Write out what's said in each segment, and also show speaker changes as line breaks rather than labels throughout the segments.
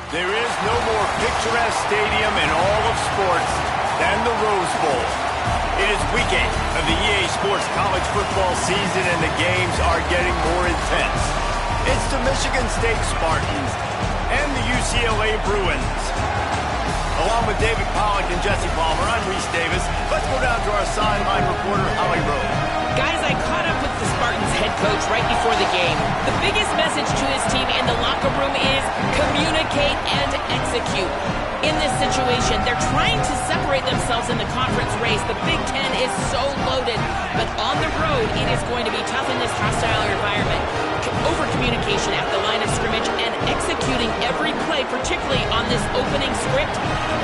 There is no more picturesque stadium in all of sports than the Rose Bowl. It is week 8 of the EA Sports college football season, and the games are getting more intense. It's the Michigan State Spartans and the UCLA Bruins. Along with David Pollack and Jesse Palmer, I'm Reese Davis. Let's go down to our sideline reporter, Holly Rowe.
Guys, I caught up with the Spartans head coach right before the game. The biggest message to his team in the locker room is communicate and execute. In this situation, they're trying to separate themselves in the conference race. The Big Ten is so loaded, but on the road, it is going to be tough in this hostile environment. Over-communication at the line of scrimmage and executing every play, particularly on this opening script,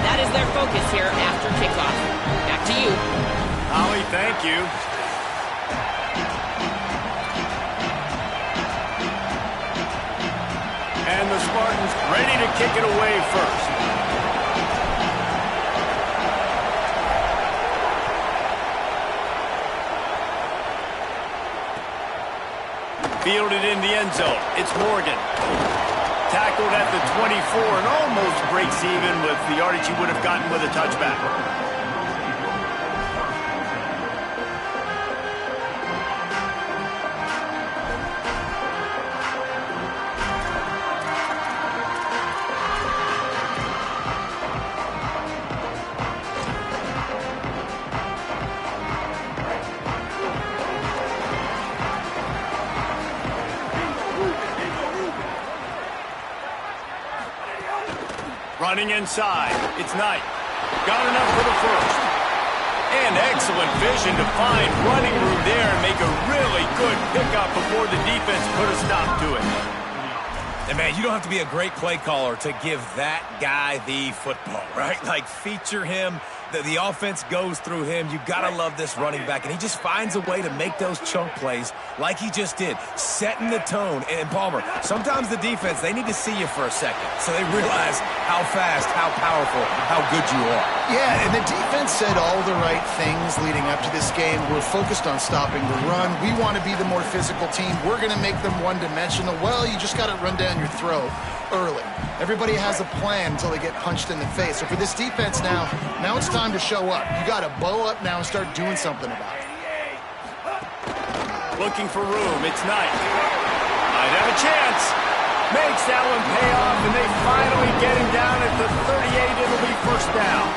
that is their focus here after kickoff. Back to you.
Holly, thank you. And the Spartans ready to kick it away first. Fielded in the end zone. It's Morgan. Tackled at the 24 and almost breaks even with the yardage he would have gotten with a touchback. Running inside, it's Knight. Got enough for the first. And excellent vision to find running room there and make a really good pickup before the defense put a stop to it.
And man, you don't have to be a great play caller to give that guy the football, right? Like, feature him. The offense goes through him. You got to love this running back. And he just finds a way to make those chunk plays like he just did, setting the tone. And Palmer, sometimes the defense, they need to see you for a second so they realize how fast, how powerful, how good you are.
Yeah, and the defense said all the right things leading up to this game. We're focused on stopping the run. We want to be the more physical team. We're going to make them one-dimensional. Well, you just got to run down your throat early. Everybody has a plan until they get punched in the face. So for this defense now it's time to show up. You got to bow up now and start doing something about it.
Looking for room, it's Knight. Might have a chance. Makes that one pay off, and they finally get him down at the 38. It'll be first down.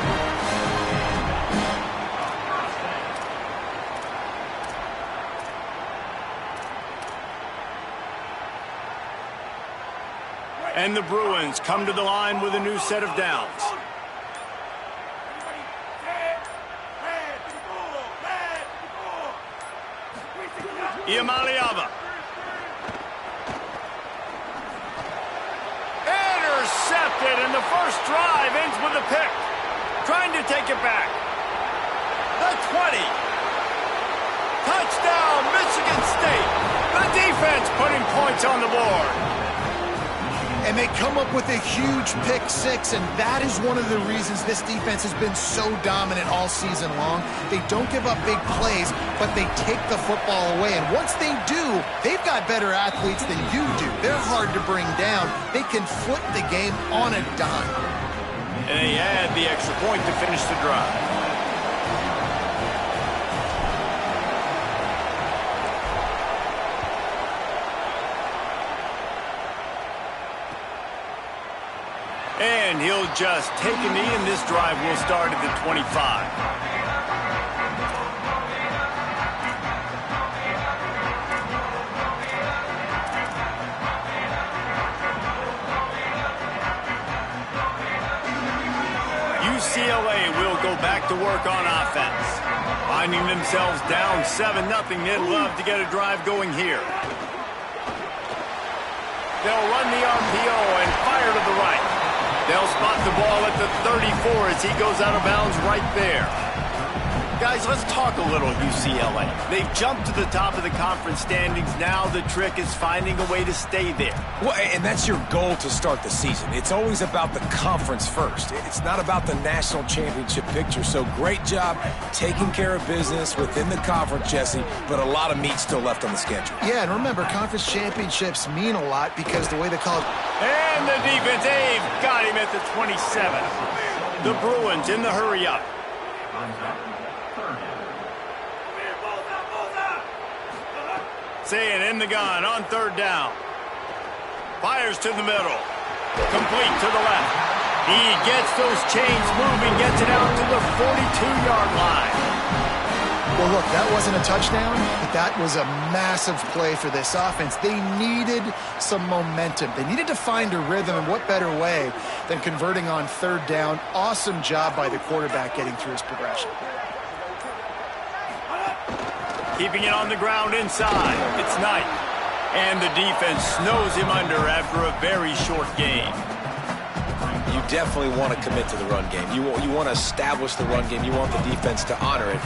And the Bruins come to the line with a new set of downs. Iamaleava. Intercepted, and the first drive ends with a pick. Trying to take it back. The 20. Touchdown, Michigan State. The defense putting points on the board.
And they come up with a huge pick six, and that is one of the reasons this defense has been so dominant all season long. They don't give up big plays, but they take the football away. And once they do, they've got better athletes than you do. They're hard to bring down. They can flip the game on a dime.
And they add the extra point to finish the drive. And he'll just take a knee, and this drive will start at the 25. UCLA will go back to work on offense. Finding themselves down 7-0, they'd love to get a drive going here. They'll run the RPO and fire to the right. They'll spot the ball at the 34 as he goes out of bounds right there. Guys, let's talk a little UCLA. They've jumped to the top of the conference standings. Now the trick is finding a way to stay there.
Well, and that's your goal to start the season. It's always about the conference first. It's not about the national championship picture. So great job taking care of business within the conference, Jesse, but a lot of meat still left on the schedule.
Yeah, and remember, conference championships mean a lot because the way the college...
And the defense, they've got him at the 27. The Bruins in the hurry-up. Saying in the gun on third down. Fires to the middle. Complete to the left. He gets those chains moving, gets it out to the 42-yard line.
Well, look, that wasn't a touchdown, but that was a massive play for this offense. They needed some momentum. They needed to find a rhythm, and what better way than converting on third down. Awesome job by the quarterback getting through his progression.
Keeping it on the ground inside. It's Knight. And the defense snows him under after a very short game.
You definitely want to commit to the run game. You want to establish the run game. You want the defense to honor it.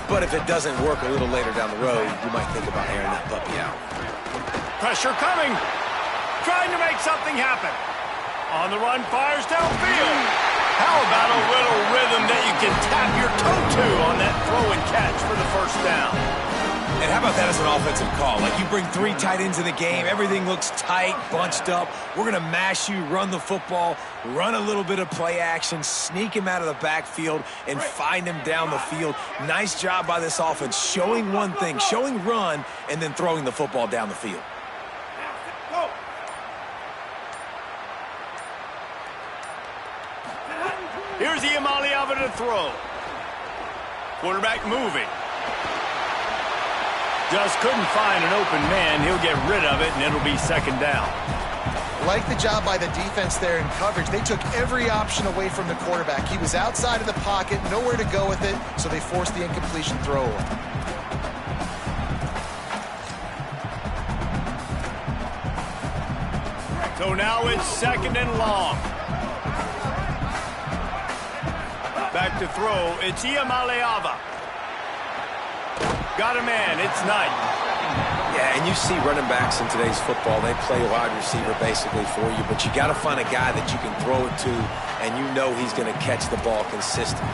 But if it doesn't work a little later down the road, you might think about airing that puppy out.
Pressure coming. Trying to make something happen. On the run, fires downfield. How about a little rhythm that you can tap your toe to on that throw and catch for the first down?
And how about that as an offensive call? Like, you bring 3 tight ends in the game, everything looks tight, bunched up. We're going to mash you, run the football, run a little bit of play action, sneak him out of the backfield, and find him down the field. Nice job by this offense, showing one thing, showing run, and then throwing the football down the field.
Here's Iamaleava to throw. Quarterback moving. Just couldn't find an open man. He'll get rid of it, and it'll be second down.
Like the job by the defense there in coverage. They took every option away from the quarterback. He was outside of the pocket, nowhere to go with it, so they forced the incompletion throw away.
So now it's second and long. Back to throw. It's Iamaleava. Got a man. It's Knight.
Yeah, and you see running backs in today's football, they play wide receiver basically for you, but you got to find a guy that you can throw it to, and you know he's going to catch the ball consistently.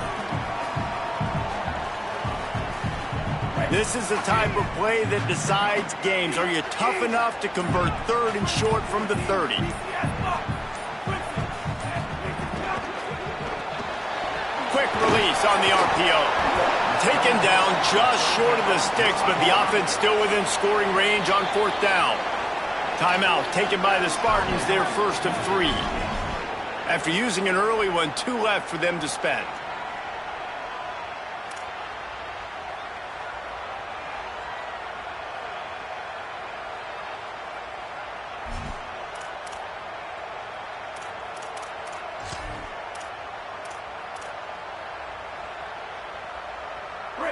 This is the type of play that decides games. Are you tough enough to convert third and short from the 30? Quick release on the RPO. Taken down just short of the sticks, but the offense still within scoring range on fourth down. Timeout taken by the Spartans, their first of 3. After using an early one, 2 left for them to spend.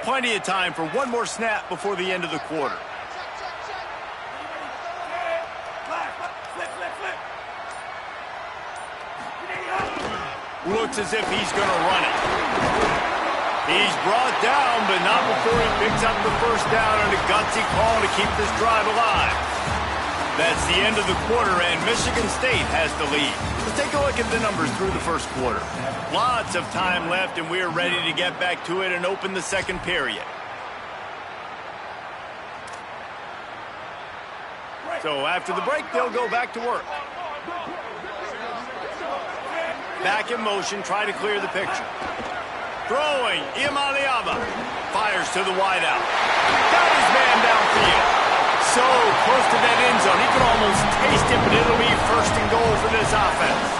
Plenty of time for one more snap before the end of the quarter. Looks as if he's going to run it. He's brought down, but not before he picks up the first down and a gutsy call to keep this drive alive. That's the end of the quarter, and Michigan State has the lead. Let's take a look at the numbers through the first quarter. Lots of time left, and we're ready to get back to it and open the second period. So after the break, they'll go back to work. Back in motion, try to clear the picture. Throwing, Iamaleava. Fires to the wideout. Got his man downfield. So close to that end zone. He can almost taste it, but it'll be first and goal for this offense.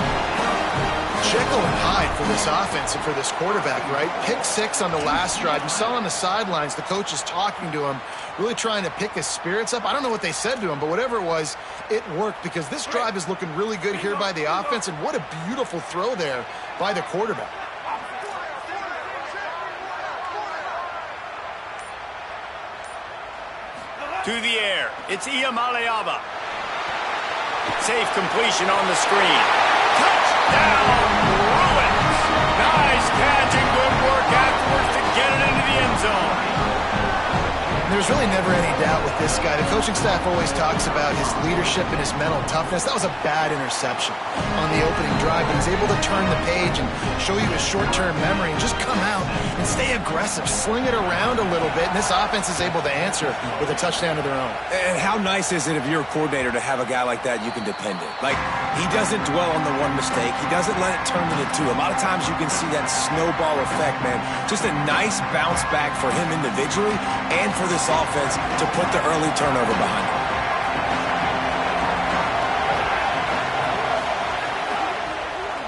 Jekyll and Hyde for this offense and for this quarterback, right? Pick 6 on the last drive. You saw on the sidelines the coach is talking to him, really trying to pick his spirits up. I don't know what they said to him, but whatever it was, it worked because this drive is looking really good here by the offense, and what a beautiful throw there by the quarterback.
To the air, it's Iamaleava. Safe completion on the screen. Touchdown, Bruins! Nice catch and good work afterwards to get it into the end
there's really never any doubt with this guy. The coaching staff always talks about his leadership and his mental toughness. That was a bad interception on the opening drive, but he's able to turn the page and show you his short-term memory and just come out and stay aggressive, sling it around a little bit, and this offense is able to answer with a touchdown of their own.
And how nice is it if you're a coordinator to have a guy like that you can depend on? Like, he doesn't dwell on the one mistake. He doesn't let it turn into two. A lot of times you can see that snowball effect, man. Just a nice bounce back for him individually and for this offense to put the early turnover behind him.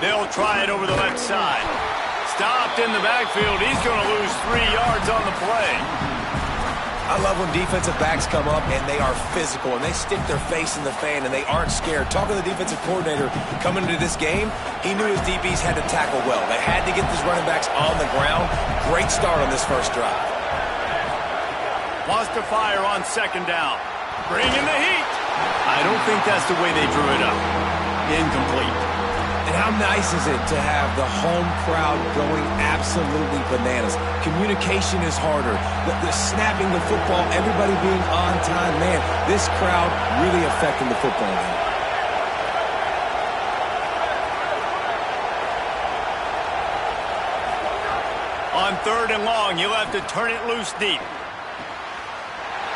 They'll try it over the left side. Stopped in the backfield. He's going to lose 3 yards on the play.
I love when defensive backs come up and they are physical and they stick their face in the fan and they aren't scared. Talking to the defensive coordinator coming into this game, he knew his DBs had to tackle well. They had to get these running backs on the ground. Great start on this first drive.
Lost to fire on second down. Bring in the heat. I don't think that's the way they drew it up. Incomplete.
And how nice is it to have the home crowd going absolutely bananas? Communication is harder. The snapping the football, everybody being on time. Man, this crowd really affecting the football game.
On third and long, you'll have to turn it loose deep.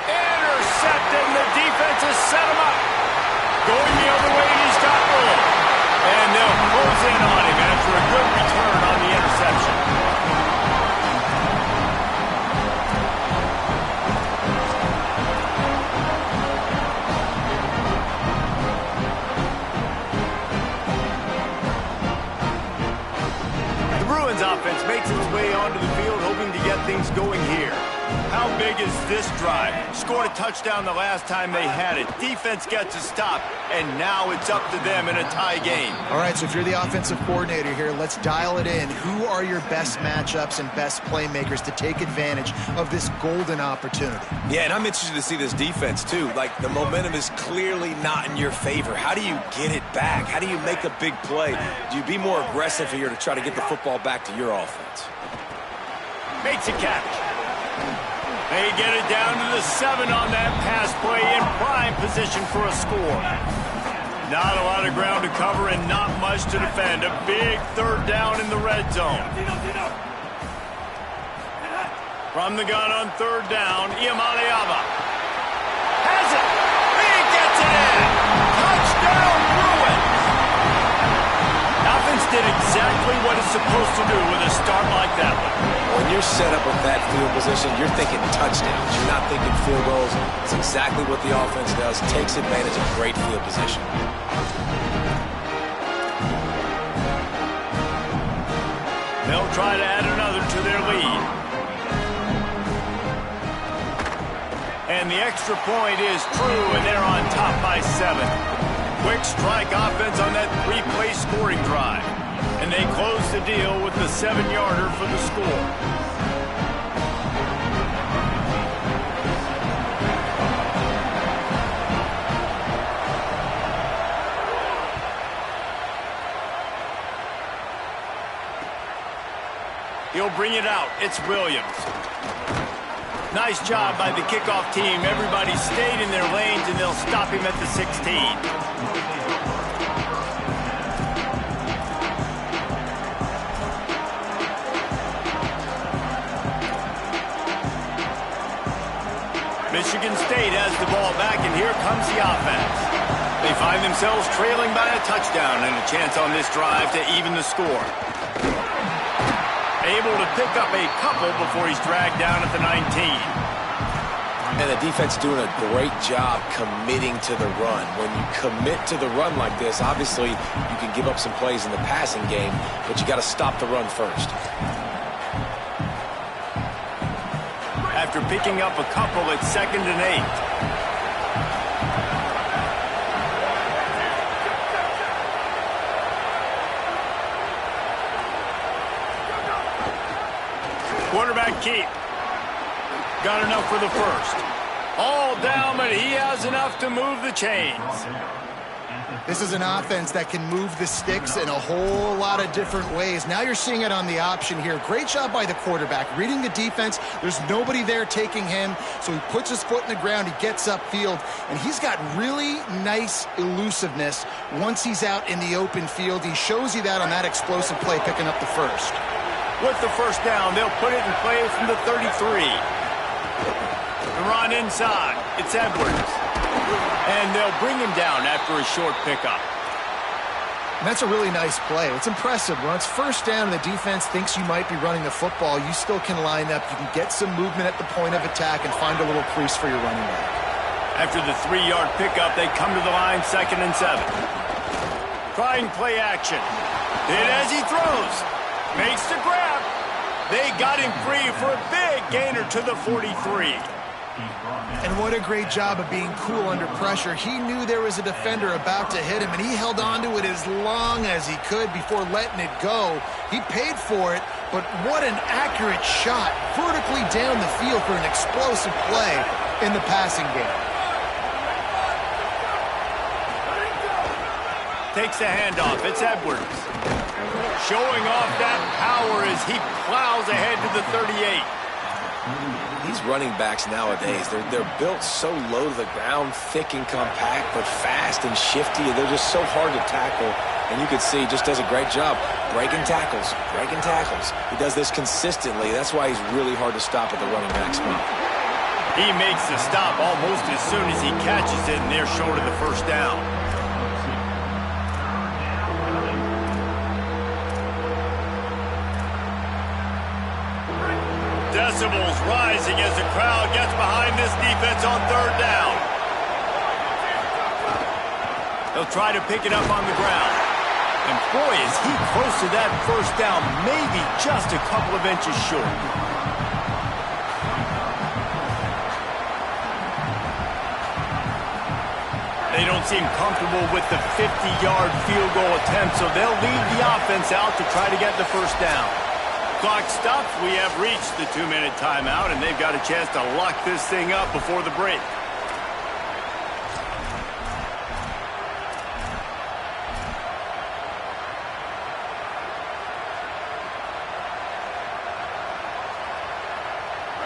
Intercepted, the defense has set him up. Going the other way, he's got room. And they'll close in on him after a good return on the interception. The Bruins offense makes its way onto the field, hoping to get things going here. How big is this drive? Scored a touchdown the last time they had it. Defense gets a stop, and now it's up to them in a tie game.
All right, so if you're the offensive coordinator here, let's dial it in. Who are your best matchups and best playmakers to take advantage of this golden opportunity?
Yeah, and I'm interested to see this defense, too. Like, the momentum is clearly not in your favor. How do you get it back? How do you make a big play? Do you be more aggressive here to try to get the football back to your offense?
Makes a catch. They get it down to the 7 on that pass play in prime position for a score. Not a lot of ground to cover and not much to defend. A big third down in the red zone. From the gun on third down, Iamaleava has it. He gets it in. Touchdown, Bruins. Offense did exactly what it's supposed to do with a start like that one.
When you're set up with that field position, you're thinking touchdowns. You're not thinking field goals. It's exactly what the offense does. Takes advantage of great field position.
They'll try to add another to their lead. And the extra point is true, and they're on top by 7. Quick strike offense on that 3-play scoring drive. And they close the deal with the 7-yarder for the score. He'll bring it out. It's Williams. Nice job by the kickoff team. Everybody stayed in their lanes, and they'll stop him at the 16. Michigan State has the ball back, and here comes the offense. They find themselves trailing by a touchdown and a chance on this drive to even the score. Able to pick up a couple before he's dragged down at the 19.
And the defense doing a great job committing to the run. When you commit to the run like this, obviously you can give up some plays in the passing game, but you got to stop the run first.
After picking up a couple, it's 2nd and 8. Quarterback keep. Got enough for the first. All down, but he has enough to move the chains.
This is an offense that can move the sticks in a whole lot of different ways. Now you're seeing it on the option here. Great job by the quarterback. Reading the defense, there's nobody there taking him, so he puts his foot in the ground, he gets upfield, and he's got really nice elusiveness once he's out in the open field. He shows you that on that explosive play, picking up the first.
With the first down, they'll put it in play from the 33. The run inside. It's Edwards. And they'll bring him down after a short pickup.
And that's a really nice play. It's impressive. When it's first down and the defense thinks you might be running the football, you still can line up. You can get some movement at the point of attack and find a little crease for your running back.
After the 3-yard pickup, they come to the line 2nd and 7. Trying play action. Hit as he throws. Makes the grab. They got him free for a big gainer to the 43.
And what a great job of being cool under pressure. He knew there was a defender about to hit him, and he held on to it as long as he could before letting it go. He paid for it, but what an accurate shot vertically down the field for an explosive play in the passing game.
Takes the handoff. It's Edwards. Showing off that power as he plows ahead to the 38.
These running backs nowadays, they're built so low to the ground, thick and compact, but fast and shifty. They're just so hard to tackle. And you can see he just does a great job breaking tackles, breaking tackles. He does this consistently. That's why he's really hard to stop at the running back spot.
He makes the stop almost as soon as he catches it, and they're short of the first down. Decibels rising as the crowd gets behind this defense on 3rd down. They'll try to pick it up on the ground. And boy, is he close to that first down, maybe just a couple of inches short. They don't seem comfortable with the 50-yard field goal attempt, so they'll lead the offense out to try to get the first down. Clock stops. We have reached the 2-minute timeout, and they've got a chance to lock this thing up before the break.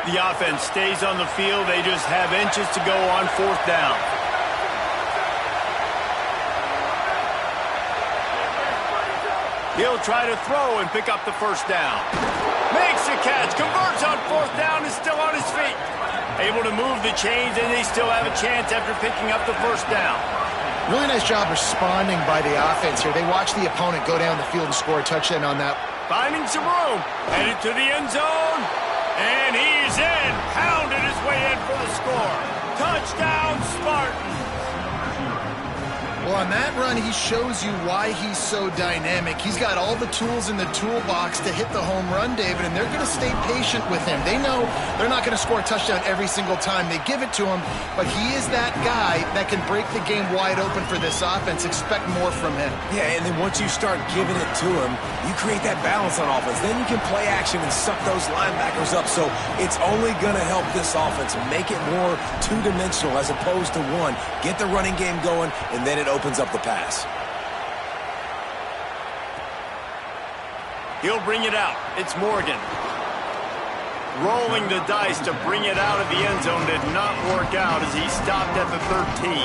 The offense stays on the field. They just have inches to go on 4th down. He'll try to throw and pick up the first down. Makes the catch, converts on 4th down, is still on his feet. Able to move the chains, and they still have a chance after picking up the first down.
Really nice job responding by the offense here. They watch the opponent go down the field and score a touchdown on that.
Finding some room, headed to the end zone, and he's in. Pounded his way in for the score. Touchdown, Spartans.
Well, on that run, he shows you why he's so dynamic. He's got all the tools in the toolbox to hit the home run, David, and they're going to stay patient with him. They know they're not going to score a touchdown every single time they give it to him, but he is that guy that can break the game wide open for this offense. Expect more from him.
Yeah, and then once you start giving it to him, you create that balance on offense. Then you can play action and suck those linebackers up, so it's only going to help this offense make it more two-dimensional as opposed to one. Get the running game going, and then it opens up the pass.
He'll bring it out. It's Morgan. Rolling the dice to bring it out of the end zone did not work out as he stopped at the 13.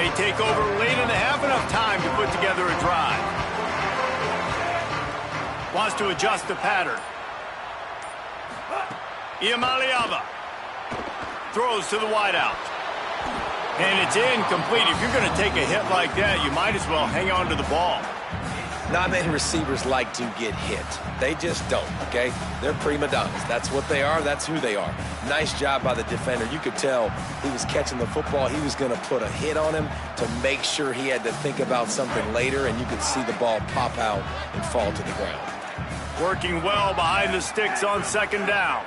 They take over late in the half, enough time to put together a drive. Wants to adjust the pattern. Iamaleava throws to the wideout. And it's incomplete. If you're going to take a hit like that, you might as well hang on to the ball.
Not many receivers like to get hit. They just don't, okay? They're prima donnas. That's what they are. That's who they are. Nice job by the defender. You could tell he was catching the football. He was going to put a hit on him to make sure he had to think about something later, and you could see the ball pop out and fall to the ground.
Working well behind the sticks on 2nd down.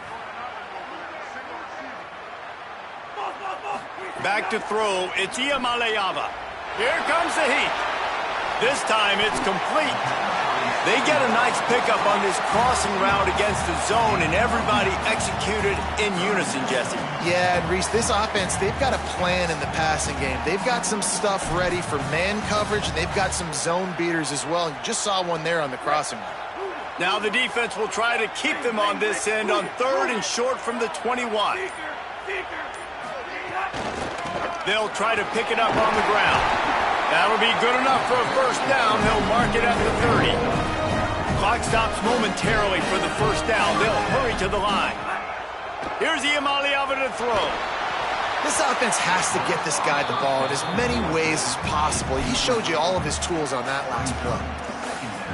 Back to throw, it's Iamaleava. Here comes the heat. This time it's complete. They get a nice pickup on this crossing route against the zone, and everybody executed in unison, Jesse.
Yeah, and Reese, this offense, they've got a plan in the passing game. They've got some stuff ready for man coverage, and they've got some zone beaters as well. You just saw one there on the crossing route.
Now the defense will try to keep them on this end on 3rd and short from the 21. They'll try to pick it up on the ground. That'll be good enough for a first down. They'll mark it at the 30. Clock stops momentarily for the first down. They'll hurry to the line. Here's Iamaleava to throw.
This offense has to get this guy the ball in as many ways as possible. He showed you all of his tools on that last play.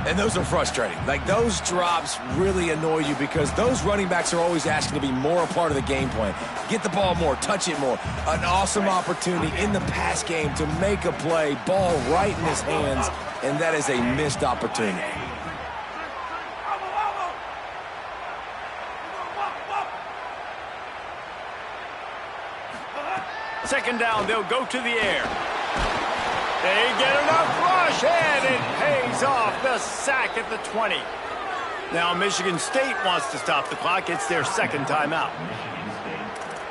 And those are frustrating. Like, those drops really annoy you because those running backs are always asking to be more a part of the game plan. Get the ball more, touch it more. An awesome opportunity in the pass game to make a play, ball right in his hands, and that is a missed opportunity.
Second down, they'll go to the air. They get enough rush, and it pays off. The sack at the 20. Now Michigan State wants to stop the clock. It's their second timeout.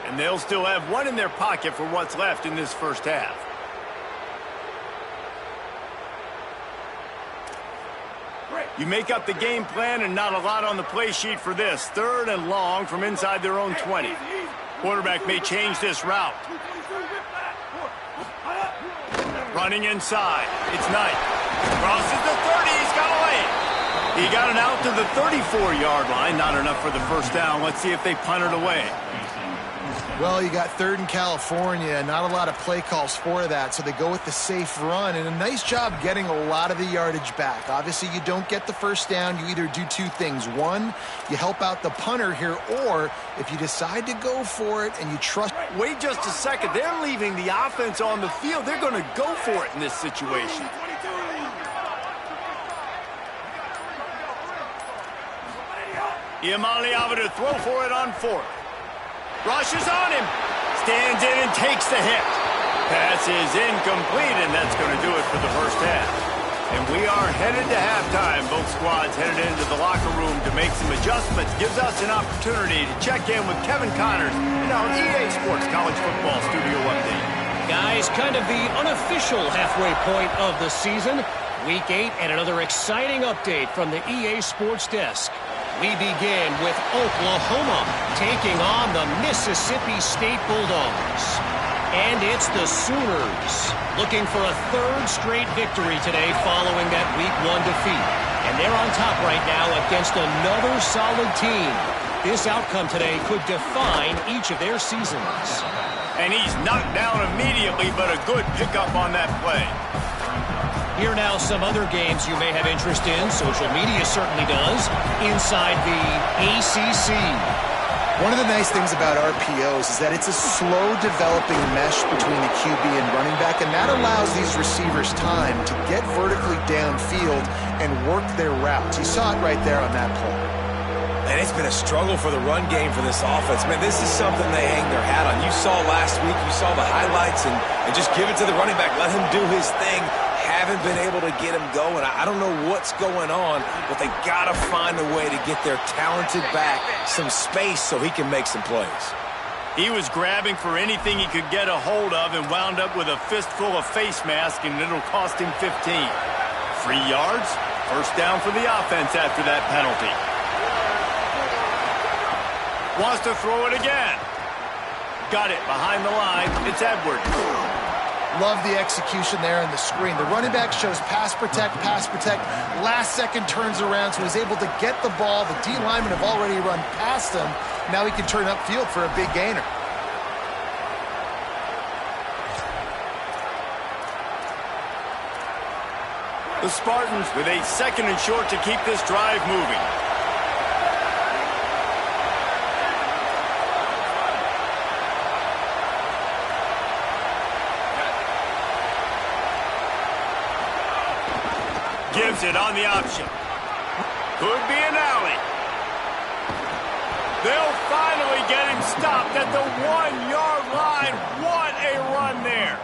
And they'll still have one in their pocket for what's left in this first half. You make up the game plan and not a lot on the play sheet for this. 3rd and long from inside their own 20. Quarterback may change this route. Running inside. It's Knight. Crosses the 30. He's got a lane. He got it out to the 34-yard line. Not enough for the first down. Let's see if they punt it away.
Well, you got 3rd in California. Not a lot of play calls for that, so they go with the safe run. And a nice job getting a lot of the yardage back. Obviously, you don't get the first down. You either do two things. One, you help out the punter here, or if you decide to go for it and you trust...
Wait just a second. They're leaving the offense on the field. They're going to go for it in this situation. Iamaleava to throw for it on 4th. Rushes on him. Stands in and takes the hit. Pass is incomplete, and that's going to do it for the first half. And we are headed to halftime. Both squads headed into the locker room to make some adjustments. Gives us an opportunity to check in with Kevin Connors in our EA Sports College Football Studio Update.
Guys, kind of the unofficial halfway point of the season. Week 8 and another exciting update from the EA Sports Desk. We begin with Oklahoma taking on the Mississippi State Bulldogs. And it's the Sooners looking for a 3rd straight victory today following that Week 1 defeat. And they're on top right now against another solid team. This outcome today could define each of their seasons.
And he's knocked down immediately, but a good pickup on that play.
Here now some other games you may have interest in. Social media certainly does. Inside the ACC.
One of the nice things about RPOs is that it's a slow developing mesh between the QB and running back, and that allows these receivers time to get vertically downfield and work their routes. You saw it right there on that play.
And it's been a struggle for the run game for this offense. Man, this is something they hang their hat on. You saw last week, you saw the highlights, and just give it to the running back. Let him do his thing. Haven't been able to get him going. I don't know what's going on, but they got to find a way to get their talented back some space so he can make some plays.
He was grabbing for anything he could get a hold of and wound up with a fistful of face mask, and it'll cost him 15. 3 yards, first down for the offense after that penalty. Wants to throw it again. Got it behind the line. It's Edwards.
Love the execution there in the screen. The running back shows pass protect, last second turns around, so he's able to get the ball. The D linemen have already run past him. Now he can turn upfield for a big gainer.
The Spartans with a 2nd and short to keep this drive moving. Gives it on the option. Could be an alley. They'll finally get him stopped at the 1-yard line. What a run there.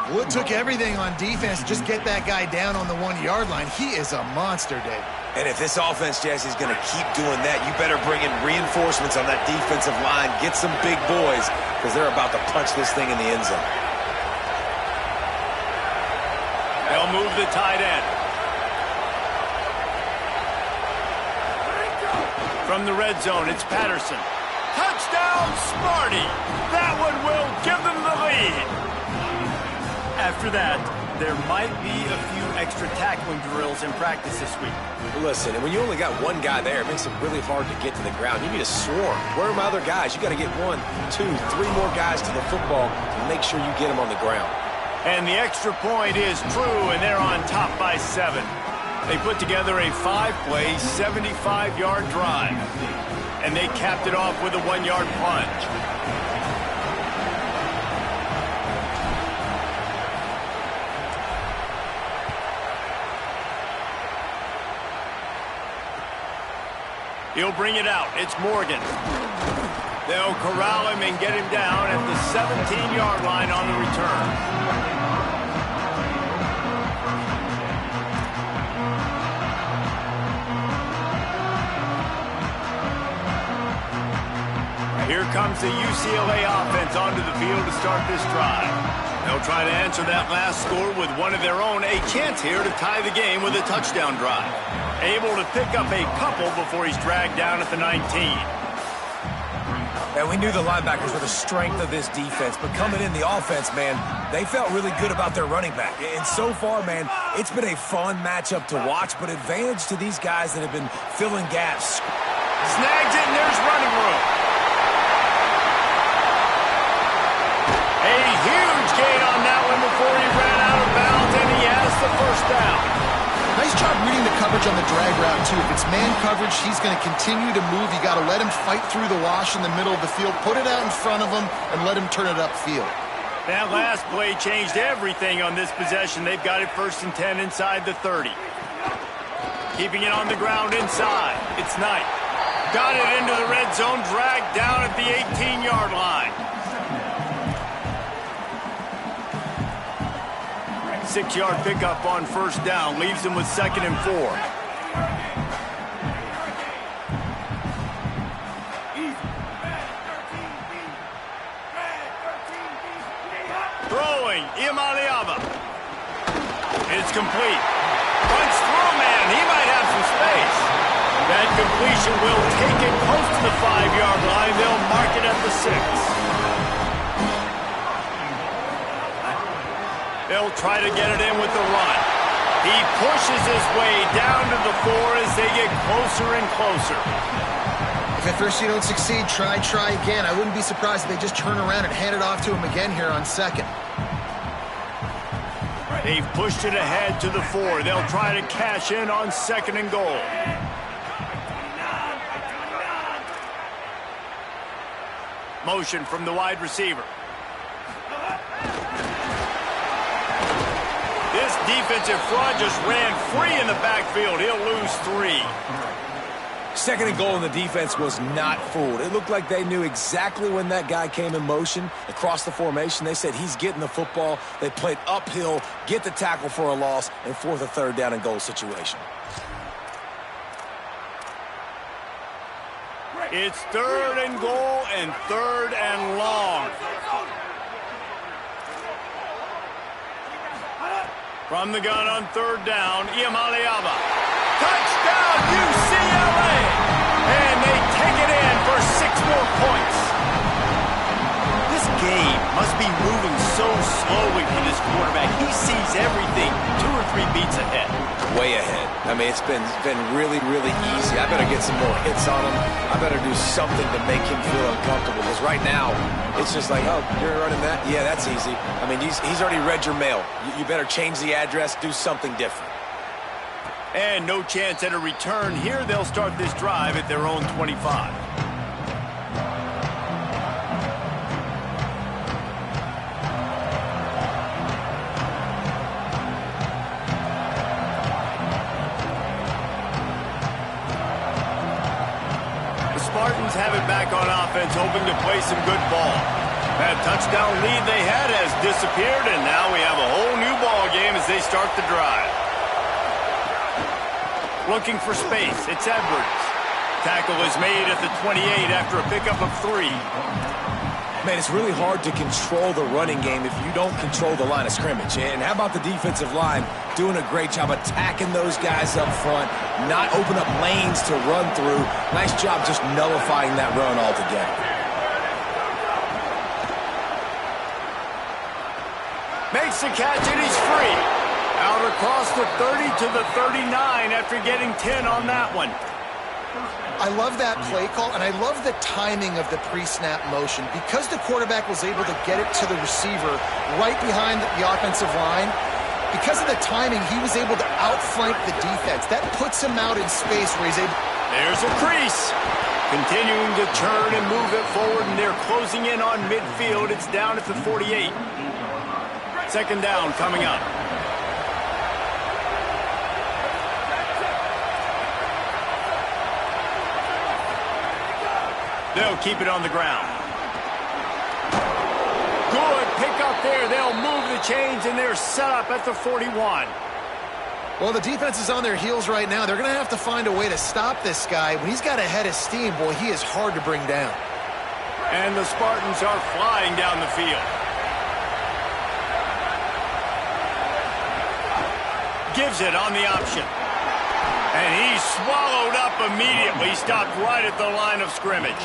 Well, it took everything on defense to just get that guy down on the 1-yard line. He is a monster, Dave.
And if this offense, Jesse, is going to keep doing that, you better bring in reinforcements on that defensive line. Get some big boys, because they're about to punch this thing in the end zone.
They'll move the tight end. From the red zone, it's Patterson. Touchdown, Smarty! That one will give them the lead. After that, there might be a few extra tackling drills in practice this week.
Listen, and when you only got one guy there, it makes it really hard to get to the ground. You need a swarm. Where are my other guys? You got to get 1, 2, 3 more guys to the football to make sure you get them on the ground.
And the extra point is true, and they're on top by 7. They put together a 5-play, 75-yard drive. And they capped it off with a 1-yard plunge. He'll bring it out. It's Morgan. They'll corral him and get him down at the 17-yard line on the return. Here comes the UCLA offense onto the field to start this drive. They'll try to answer that last score with one of their own. A chance here to tie the game with a touchdown drive. Able to pick up a couple before he's dragged down at the 19.
And we knew the linebackers were the strength of this defense, but coming in the offense, man, they felt really good about their running back. And so far, man, it's been a fun matchup to watch, but advantage to these guys that have been filling gaps.
Snags it, and there's running room. A huge gain on that one before he ran out of bounds, and he has the first down.
Nice job reading the coverage on the drag route, too. If it's man coverage, he's going to continue to move. You got to let him fight through the wash in the middle of the field, put it out in front of him, and let him turn it upfield.
That last play changed everything on this possession. They've got it 1st and 10 inside the 30. Keeping it on the ground inside. It's Knight. Got it into the red zone, dragged down at the 18-yard line. 6-yard pickup on 1st down. Leaves them with 2nd and 4. Throwing, Imaliava. It's complete. Runs through, man. He might have some space. That completion will take it close to the 5-yard line. They'll mark it at the 6. They'll try to get it in with the run. He pushes his way down to the 4 as they get closer and closer.
If at first you don't succeed, try again. I wouldn't be surprised if they just turn around and hand it off to him again here on 2nd.
They've pushed it ahead to the 4. They'll try to cash in on 2nd and goal. Motion from the wide receiver. This defensive front just ran free in the backfield. He'll lose 3.
2nd and goal, and the defense was not fooled. It looked like they knew exactly when that guy came in motion across the formation. They said he's getting the football. They played uphill, get the tackle for a loss, and 4th or 3rd down and goal situation.
It's 3rd and goal and 3rd and long. From the gun on 3rd down, Iamaleava. Touchdown, UCLA! And they take it in for 6 more points. This game must be moving so slowly for this quarterback. He sees everything 2 or 3 beats ahead.
Way ahead. I mean, it's been really, really easy. I better get some more hits on him. I better do something to make him feel uncomfortable. Because right now, it's just like, oh, you're running that? Yeah, that's easy. I mean, he's already read your mail. You better change the address, do something different.
And no chance at a return here. They'll start this drive at their own 25. Spartans have it back on offense, hoping to play some good ball. That touchdown lead they had has disappeared, and now we have a whole new ball game as they start the drive. Looking for space, it's Edwards. Tackle is made at the 28 after a pickup of 3.
Man, it's really hard to control the running game if you don't control the line of scrimmage. And how about the defensive line doing a great job attacking those guys up front, not open up lanes to run through. Nice job just nullifying that run altogether.
Makes the catch, and he's free. Out across the 30 to the 39 after getting 10 on that one.
I love that play call, and I love the timing of the pre-snap motion. Because the quarterback was able to get it to the receiver right behind the offensive line, because of the timing, he was able to outflank the defense. That puts him out in space where he's able...
There's a crease. Continuing to turn and move it forward, and they're closing in on midfield. It's down at the 48. Second down coming up. They'll keep it on the ground. Good pick up there. They'll move the chains, and they're set up at the 41.
Well, the defense is on their heels right now. They're going to have to find a way to stop this guy. When he's got a head of steam, boy, he is hard to bring down.
And the Spartans are flying down the field. Gives it on the option. And he's swallowed up immediately. Stopped right at the line of scrimmage.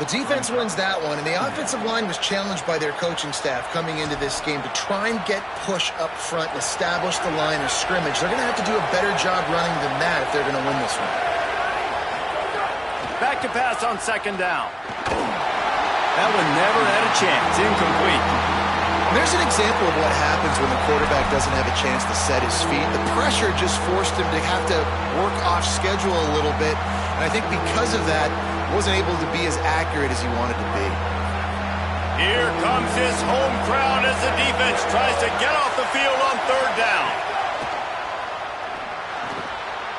The defense wins that one, and the offensive line was challenged by their coaching staff coming into this game to try and get push up front and establish the line of scrimmage. They're going to have to do a better job running than that if they're going to win this one.
Back to pass on second down. That one never had a chance. Incomplete.
There's an example of what happens when the quarterback doesn't have a chance to set his feet. The pressure just forced him to have to work off schedule a little bit, and I think because of that, wasn't able to be as accurate as he wanted to be.
Here comes his home crowd as the defense tries to get off the field on third down.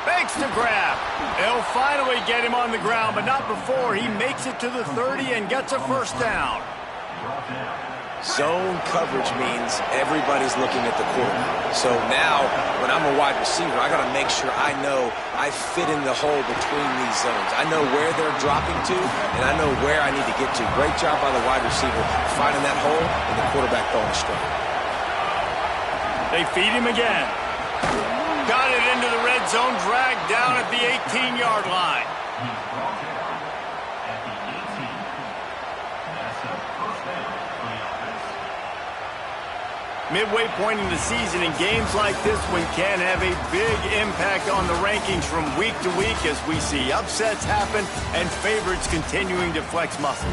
Fakes to grab. They'll finally get him on the ground, but not before he makes it to the 30 and gets a first down.
Zone coverage means everybody's looking at the quarterback. So now, when I'm a wide receiver, I got to make sure I know I fit in the hole between these zones. I know where they're dropping to, and I know where I need to get to. Great job by the wide receiver finding that hole, and the quarterback throwing a strike.
They feed him again. Got it into the red zone, dragged down at the 18-yard line. Midway point in the season, and games like this one can have a big impact on the rankings from week to week as we see upsets happen and favorites continuing to flex muscle.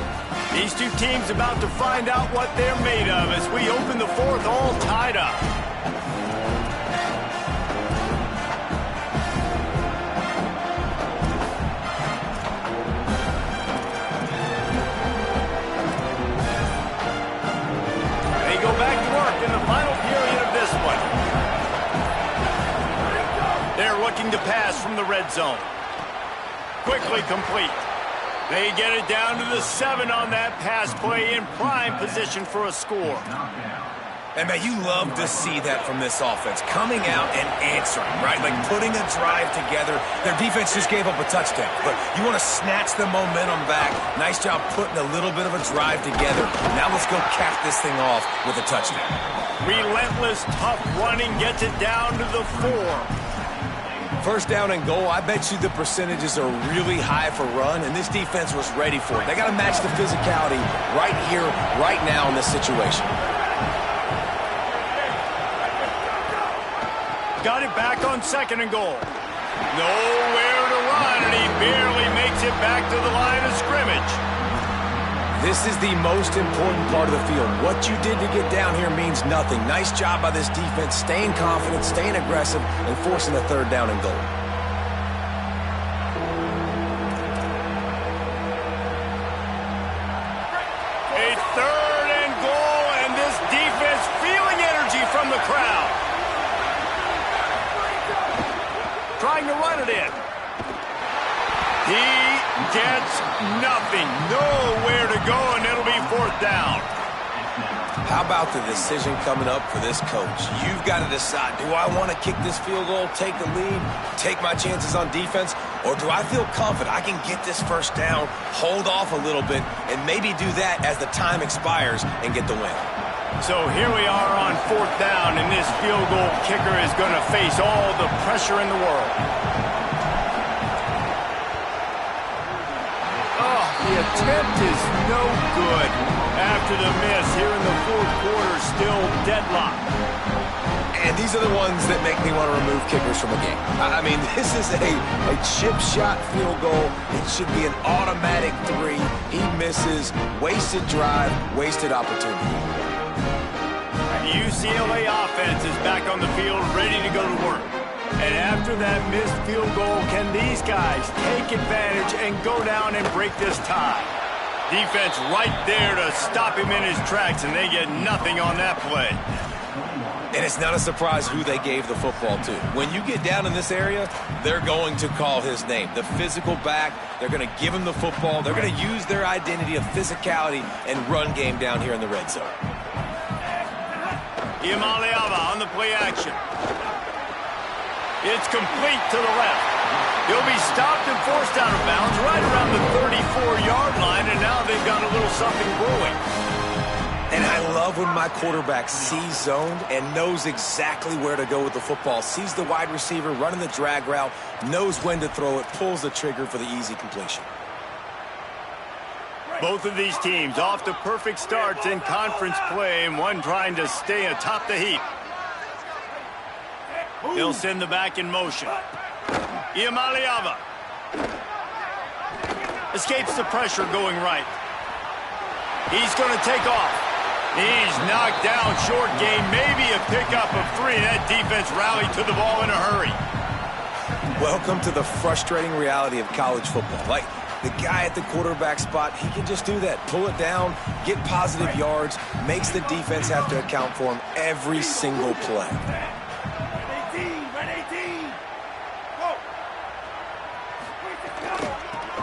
These two teams about to find out what they're made of as we open the fourth all tied up. To pass from the red zone. Quickly complete. They get it down to the 7 on that pass play in prime position for a score.
And, man, you love to see that from this offense. Coming out and answering, right? Like putting a drive together. Their defense just gave up a touchdown. But you want to snatch the momentum back. Nice job putting a little bit of a drive together. Now let's go cap this thing off with a touchdown.
Relentless, tough running gets it down to the 4.
First down and goal, I bet you the percentages are really high for run, and this defense was ready for it. They got to match the physicality right here, right now in this situation.
Got it back on second and goal. Nowhere to run, and he barely makes it back to the line of scrimmage.
This is the most important part of the field. What you did to get down here means nothing. Nice job by this defense, staying confident, staying aggressive, and forcing a third down and goal.
A third and goal, and this defense feeling energy from the crowd. Trying to run it in. He gets nothing. Nowhere to go, and it'll be 4th down.
How about the decision coming up for this coach? You've got to decide, do I want to kick this field goal, take the lead, take my chances on defense, or do I feel confident I can get this 1st down, hold off a little bit, and maybe do that as the time expires and get the win?
So here we are on 4th down, and this field goal kicker is going to face all the pressure in the world. Oh, the attempt is no good. After the miss here in the 4th quarter, still deadlocked.
And these are the ones that make me want to remove kickers from a game. I mean, this is a chip shot field goal. It should be an automatic 3. He misses. Wasted drive, wasted opportunity.
The UCLA offense is back on the field, ready to go to work. And after that missed field goal, can these guys take advantage and go down and break this tie? Defense right there to stop him in his tracks, and they get nothing on that play.
And it's not a surprise who they gave the football to. When you get down in this area, they're going to call his name. The physical back, they're going to give him the football. They're going to use their identity of physicality and run game down here in the red zone.
Iamaleava on the play action. It's complete to the left. He'll be stopped and forced out of bounds right around the 34-yard line, and now they've got a little something brewing.
And I love when my quarterback sees zoned and knows exactly where to go with the football. Sees the wide receiver running the drag route, knows when to throw it, pulls the trigger for the easy completion.
Both of these teams off to perfect starts in conference play, and one trying to stay atop the heap. They'll send the back in motion. Iamaleava escapes the pressure going right. He's going to take off. He's knocked down, short gain, maybe a pickup of 3. That defense rallied to the ball in a hurry.
Welcome to the frustrating reality of college football. Like, the guy at the quarterback spot, he can just do that. Pull it down, get positive yards, makes the defense have to account for him every single play.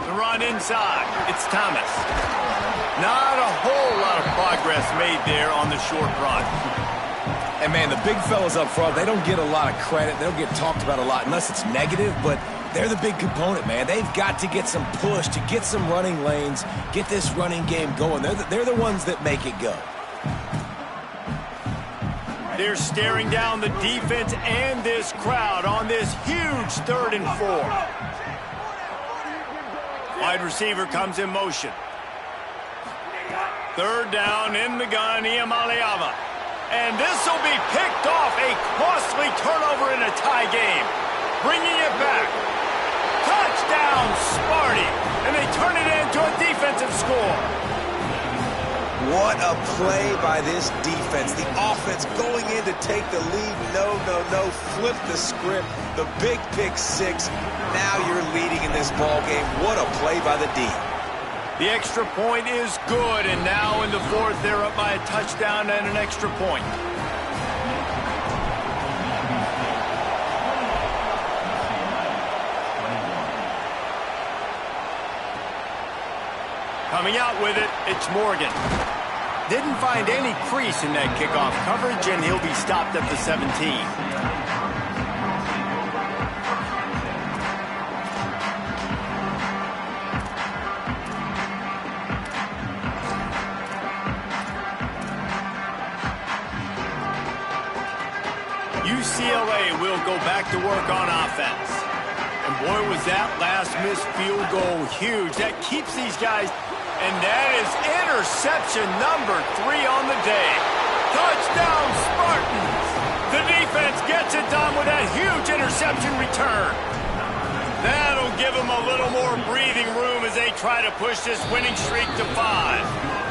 The run inside. It's Thomas. Not a whole lot of progress made there on the short run.
And, man, the big fellas up front, they don't get a lot of credit. They don't get talked about a lot unless it's negative, but they're the big component, man. They've got to get some push, to get some running lanes, get this running game going. They're the ones that make it go.
They're staring down the defense and this crowd on this huge 3rd and 4. Wide receiver comes in motion. 3rd down in the gun, Iamaleava. And this will be picked off, a costly turnover in a tie game. Bringing it back. Touchdown, Sparty. And they turn it into a defensive score.
What a play by this defense. The offense going in to take the lead. No. Flip the script. The big pick 6. Now you're leading in this ball game. What a play by the D.
The extra point is good, and now in the 4th, they're up by a touchdown and an extra point. Coming out with it, it's Morgan. Didn't find any crease in that kickoff coverage, and he'll be stopped at the 17. UCLA will go back to work on offense. And boy, was that last missed field goal huge. That keeps these guys, and that is interception number 3 on the day. Touchdown, Spartans! The defense gets it done with that huge interception return. That'll give them a little more breathing room as they try to push this winning streak to 5.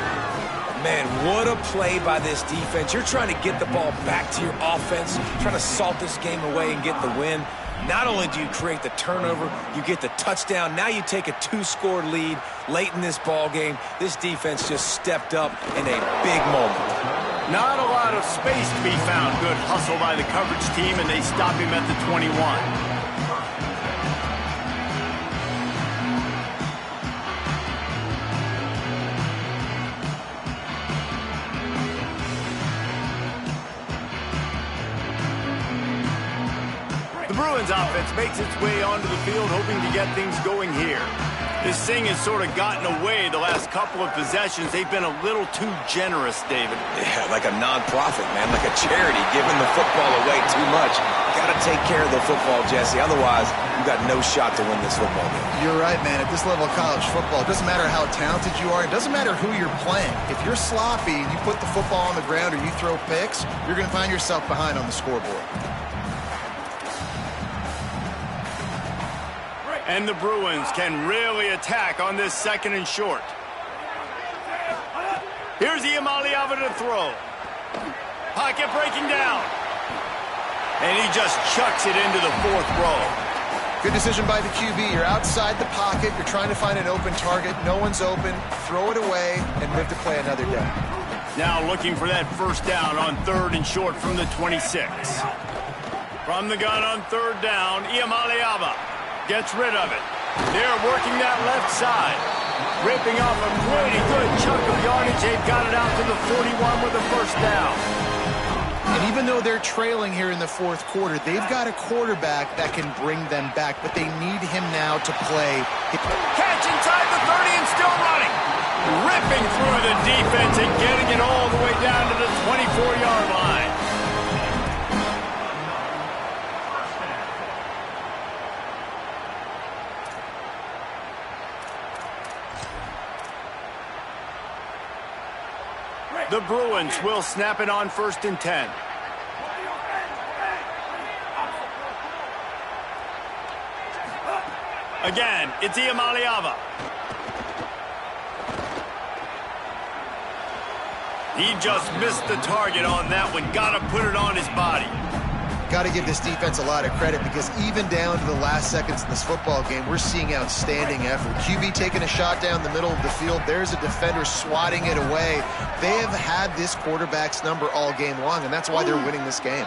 Man, what a play by this defense. You're trying to get the ball back to your offense, trying to salt this game away and get the win. Not only do you create the turnover, you get the touchdown. Now you take a 2-score lead late in this ball game. This defense just stepped up in a big moment.
Not a lot of space to be found. Good hustle by the coverage team, and they stop him at the 21. Bruins offense makes its way onto the field, hoping to get things going here. This thing has sort of gotten away the last couple of possessions. They've been a little too generous, David.
Yeah, like a non-profit, man, like a charity, giving the football away too much. Got to take care of the football, Jesse. Otherwise, you got no shot to win this football game.
You're right, man. At this level of college football, it doesn't matter how talented you are. It doesn't matter who you're playing. If you're sloppy and you put the football on the ground or you throw picks, you're going to find yourself behind on the scoreboard.
And the Bruins can really attack on this 2nd and short. Here's Iamaleava to throw. Pocket breaking down. And he just chucks it into the 4th row.
Good decision by the QB. You're outside the pocket. You're trying to find an open target. No one's open. Throw it away and live to play another day.
Now looking for that 1st down on 3rd and short from the 26. From the gun on 3rd down, Iamaleava gets rid of it. They're working that left side. Ripping off a pretty good chunk of yardage. They've got it out to the 41 with a 1st down.
And even though they're trailing here in the 4th quarter, they've got a quarterback that can bring them back, but they need him now to play.
Catch inside the 30 and still running. Ripping through the defense and getting it all the way down to the 24-yard line. The Bruins will snap it on 1st and 10. Again, it's Iamaleava. He just missed the target on that one. Got to put it on his body.
Got to give this defense a lot of credit because even down to the last seconds in this football game, we're seeing outstanding effort. QB taking a shot down the middle of the field. There's a defender swatting it away. They have had this quarterback's number all game long, and that's why they're winning this game.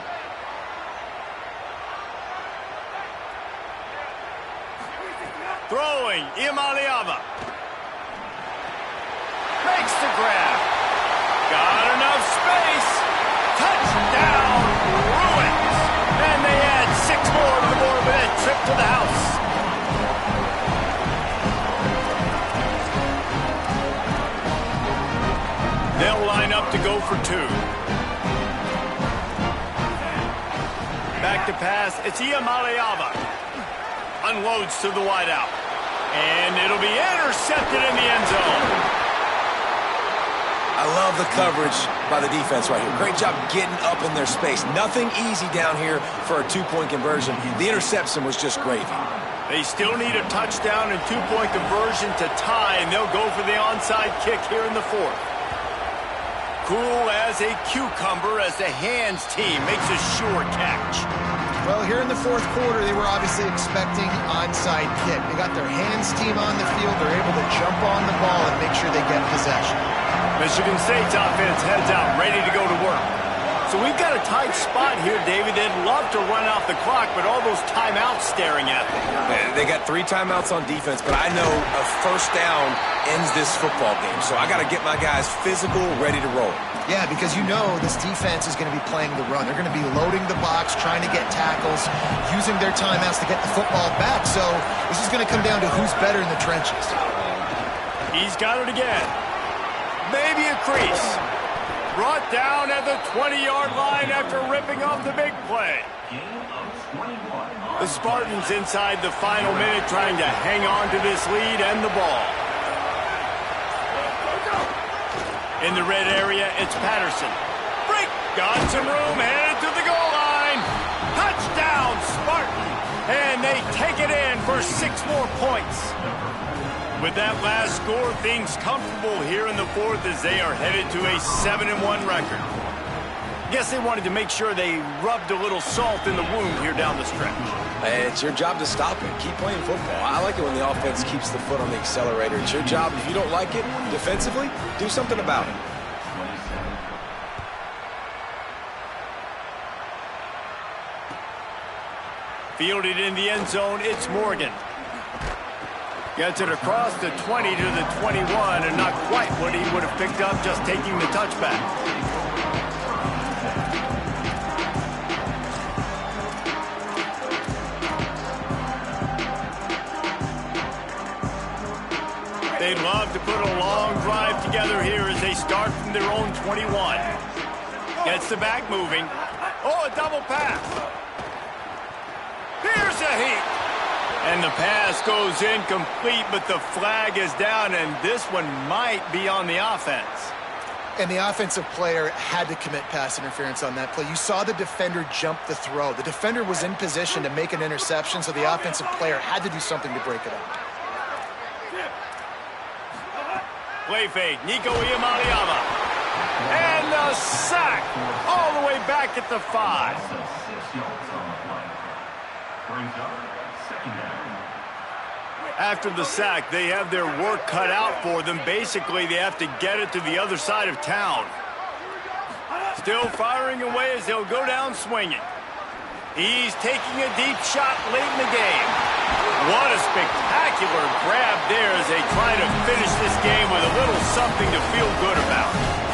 Throwing, Iamaleava. Makes the grab. Got enough space. Touchdown, Bruins. And they add 6 more to the board with a trip to the house. They'll line up to go for 2. Back to pass. It's Iamaleava. Unloads to the wideout. And it'll be intercepted in the end zone.
I love the coverage by the defense right here. Great job getting up in their space. Nothing easy down here for a 2-point conversion. The interception was just gravy.
They still need a touchdown and 2-point conversion to tie, and they'll go for the onside kick here in the 4th. Cool as a cucumber as the hands team makes a sure catch.
Well, here in the 4th quarter, they were obviously expecting onside kick. They got their hands team on the field. They're able to jump on the ball and make sure they get possession.
Michigan State's offense heads out, ready to go to work. So we've got a tight spot here, David. They'd love to run out the clock, but all those timeouts staring at them.
They got 3 timeouts on defense, but I know a 1st down ends this football game. So I got to get my guys physical, ready to roll.
Yeah, because you know this defense is going to be playing the run. They're going to be loading the box, trying to get tackles, using their timeouts to get the football back. So this is going to come down to who's better in the trenches.
He's got it again. Maybe a crease. Brought down at the 20-yard line after ripping off the big play. The Spartans inside the final minute trying to hang on to this lead and the ball. In the red area, it's Patterson. Break. Got some room, headed to the goal line. Touchdown, Spartan. And they take it in for 6 more points. With that last score, things comfortable here in the 4th as they are headed to a 7-1 record. Guess they wanted to make sure they rubbed a little salt in the wound here down the stretch.
It's your job to stop it. Keep playing football. I like it when the offense keeps the foot on the accelerator. It's your job. If you don't like it defensively, do something about it.
Fielded in the end zone, it's Morgan. Gets it across the 20 to the 21, and not quite what he would have picked up just taking the touchback. together here as they start from their own 21. Gets the back moving. Oh, a double pass. Here's a heat. And the pass goes incomplete, but the flag is down, and this one might be on the offense.
And the offensive player had to commit pass interference on that play. You saw the defender jump the throw. The defender was in position to make an interception, so the offensive player had to do something to break it up.
Play fake, Nico Iamaleava. And a sack all the way back at the 5. After the sack, they have their work cut out for them. Basically, they have to get it to the other side of town. Still firing away as they'll go down swinging. He's taking a deep shot late in the game. What a spectacular grab there as they try to finish this game with a little something to feel good about.